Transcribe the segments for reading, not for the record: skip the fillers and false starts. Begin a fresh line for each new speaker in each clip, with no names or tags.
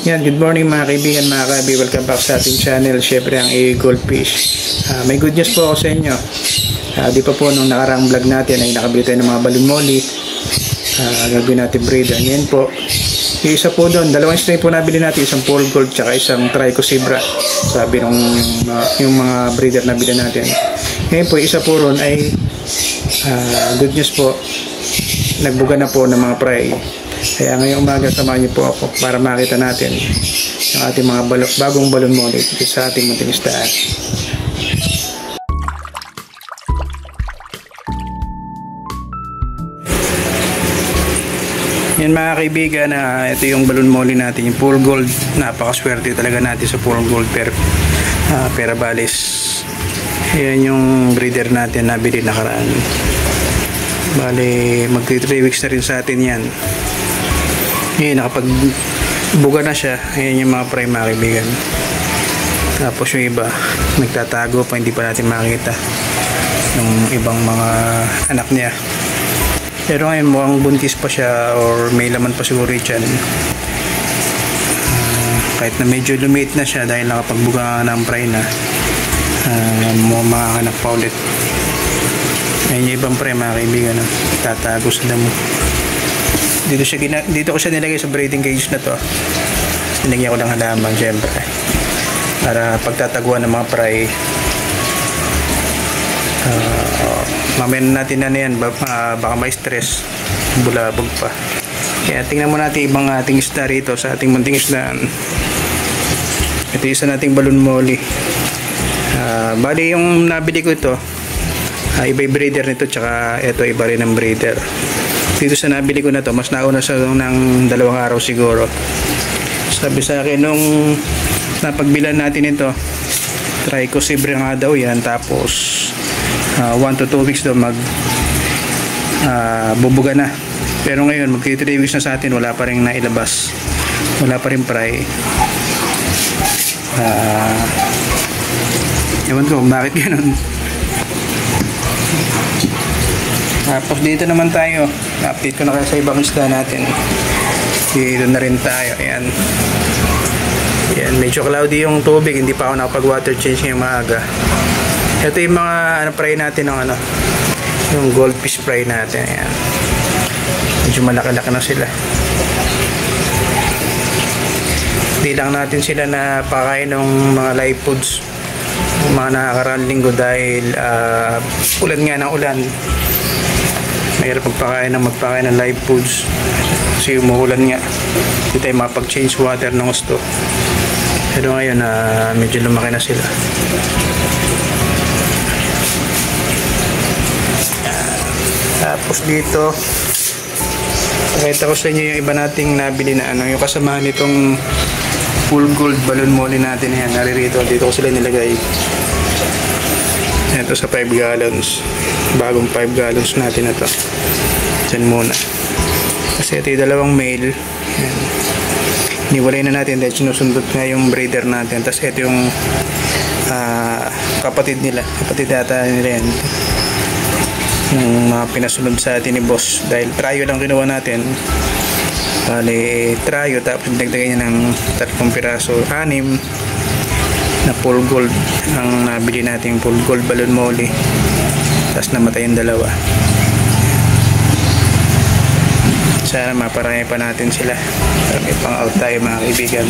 Yan, good morning mga kaibigan, mga kabi. Welcome back sa ating channel. Siyempre ang Goldfish. May good news po ako sa inyo. Di pa po nung nakaraang vlog natin ay nakabili tayo ng mga balloon molly. Gagawin natin breeder. Yan po. Yung isa po doon, dalawang string po nabili natin. Isang Paul Gold tsaka isang Trico Zebra. Sabi nung yung mga breeder na bili natin. Ngayon po, isa po ron ay good news po. Nagbuga na po ng mga fry. Kaya ngayong umaga samahan niyo po ako para makita natin yung ating mga bagong balloon molly sa ating munting isdaan. Yan mga kaibigan, ito yung balloon molly natin, yung Paul Gold. Napakaswerte talaga natin sa Paul Gold Perabalis. Yan yung breeder natin na nabili nakaraan. Bale, magti 3 weeks na rin sa atin yan. Ngayon, nakapagbuga na siya. Ayan yung mga prime mga kaibigan. Tapos yung iba, nagtatago pa, hindi pa natin makita yung ibang mga anak niya. Pero ngayon, mukhang buntis pa siya or may laman pa siguro dyan. Kahit na medyo lumit na siya dahil nakapagbuga ng prime na, mga anak pa ulit. Ayan yung ibang prime mga kaibigan. Tatago sa damo. Dito ko siya nilagay sa breeding cage na to. Nilagyan ko lang halaman syempre para pagtataguan ng mga fry. Mamaya natin na yan, baka may stress, bulabog pa. Kaya tingnan mo natin ibang ating isda rito sa ating munting isdaan. Ito yung isa nating balloon molly. Bali yung nabili ko ito, iba yung breeder nito, tsaka ito iba rin ang breeder. Dito sa nabili ko na to, mas nauna sa ng 2 araw siguro. Sabi sa akin nung napagbilan natin ito, Trico Zebra nga daw yan. Tapos 1 to 2 weeks daw bubuga na. Pero ngayon magti 3 weeks na sa atin, wala pa rin nailabas, wala pa rin fry. Ewan ko bakit ganun. Tapos dito naman tayo, update ko na kayo sa ibang isda natin. Dito na rin tayo. Ayan. Ayan, medyo cloudy yung tubig, hindi pa ako nakapag water change ngayong maaga. Ito yung mga fry natin ng yung goldfish fry natin. Ayan. Medyo malaki-laki na sila. Hindi lang natin sila na pakain ng mga live foods mga nakakaraang linggo dahil ulan nga ng ulan. Mahirap magpakain ng live foods kasi umuulan nga, hindi tayo mapag-change water ng gusto. Pero ngayon medyo lumaki na sila. Tapos dito pakita ko sa inyo yung iba nating nabili na yung kasama nitong Paul Gold balloon molly natin. Yan, naririto dito ko sila nilagay. Ito sa 5 gallons, bagong 5 gallons natin na to. Diyan muna kasi ito yung dalawang male. Ayan. Iniwalay na natin dahil sinusundot nga yung breeder natin. Tapos ito yung kapatid yata nila yan, yung pinasunod sa atin ni boss dahil trio lang kinuha natin. Bali trio, tapos dagdagan niya ng 3 piraso, 6 na Paul Gold ang nabili natin, Paul Gold balloon molly. Tapos namatay yung 2. Sana maparami pa natin sila para may pang out tayo mga kaibigan.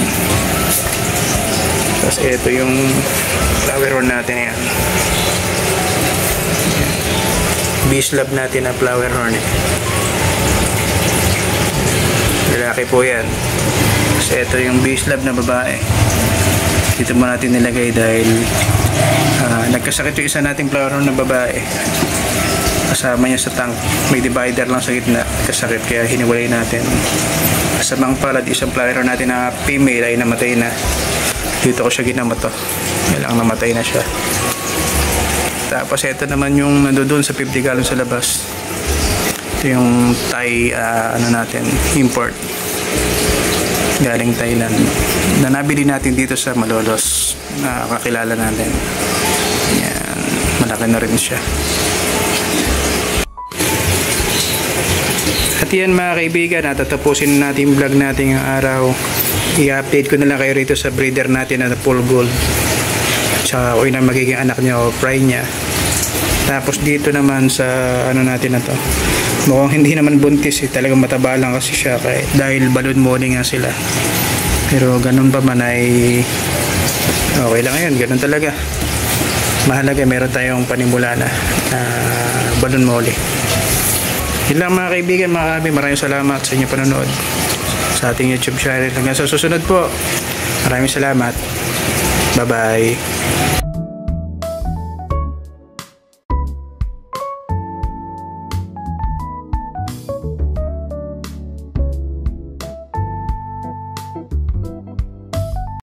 Tapos ito yung flower horn natin. Yan, bees lab natin na flower horn. Lalaki po yan. Tapos ito yung bees lab na babae. Dito mo natin nilagay dahil nagkasakit yung isa nating flower horn na babae. Kasama niya sa tank, may divider lang sa gitna, kasakit, kaya hiniwalay natin. Kasamang palad, isang flower horn natin na female ay namatay na. Dito ko siya ginamato, kailang namatay na siya. Tapos ito naman yung nandoon sa 50 gallon sa labas. Ito yung Thai natin, import galing Thailand na nabili natin dito sa Malolos, kakilala natin. Yan, malaki na rin siya. At yan mga kaibigan, natatapusin na natin yung vlog natin yung araw. I-update ko na lang kayo rito sa breeder natin na full gold. Tsaka kung yun ang magiging anak niya o fry niya. Tapos dito naman sa ano natin na to, mukhang hindi naman buntis talagang mataba lang kasi siya dahil balloon morning nga sila. Pero ganun pa man ay okay lang yun, ganun talaga. Mahalaga meron tayong panimula na balloon molly. Yun lang mga kaibigan, maraming salamat sa inyong panonood sa ating YouTube channel. Hanggang sa susunod po, maraming salamat. Bye bye.